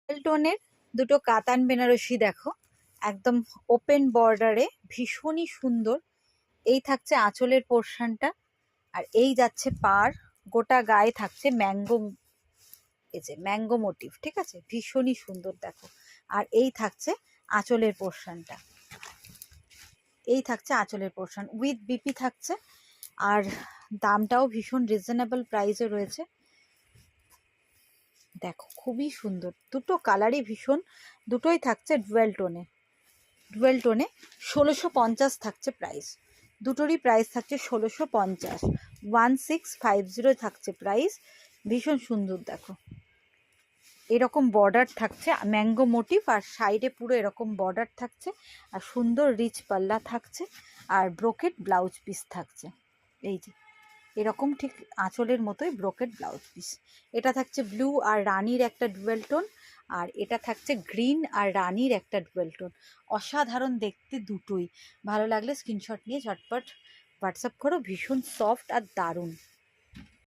টোনের দুটো কাতান বেনারসি দেখো, একদম ওপেন বর্ডারে, ভীষণই সুন্দর। এই থাকছে আঁচলের পোর্শনটা, আর এই যাচ্ছে পার। গোটা গায়ে থাকছে ম্যাঙ্গো, এই যে ম্যাঙ্গো মোটিভ, ঠিক আছে, ভীষণই সুন্দর দেখো। আর এই থাকছে আঁচলের পোর্শনটা, এই থাকছে আঁচলের পোর্শন উইথ বিপি থাকছে। আর দামটাও ভীষণ রিজনেবল প্রাইসে রয়েছে। দেখো খুবই সুন্দর, দুটো কালারই ভীষণ, দুটোই থাকছে ডুয়েল টোনে। 1650 থাকছে প্রাইস, দুটোরই প্রাইস থাকছে 1650, 1650 থাকছে প্রাইস। ভীষণ সুন্দর দেখো, এরকম বর্ডার থাকছে ম্যাঙ্গো মোটিভ, আর সাইডে পুরো এরকম বর্ডার থাকছে, আর সুন্দর রিচ পাল্লা থাকছে, আর ব্রোকেট ব্লাউজ পিস থাকছে। এই যে এরকম ঠিক আঁচলের মতোই ব্রোকেট ব্লাউজ পিস। এটা থাকছে ব্লু আর রানির একটা ডুয়েল টোন, আর এটা থাকছে গ্রিন আর রানির একটা ডুয়েল টোন। অসাধারণ দেখতে দুটোই। ভালো লাগলে স্ক্রিনশট নিয়ে ঝটপট হোয়াটসঅ্যাপ করো। ভীষণ সফট আর দারুণ।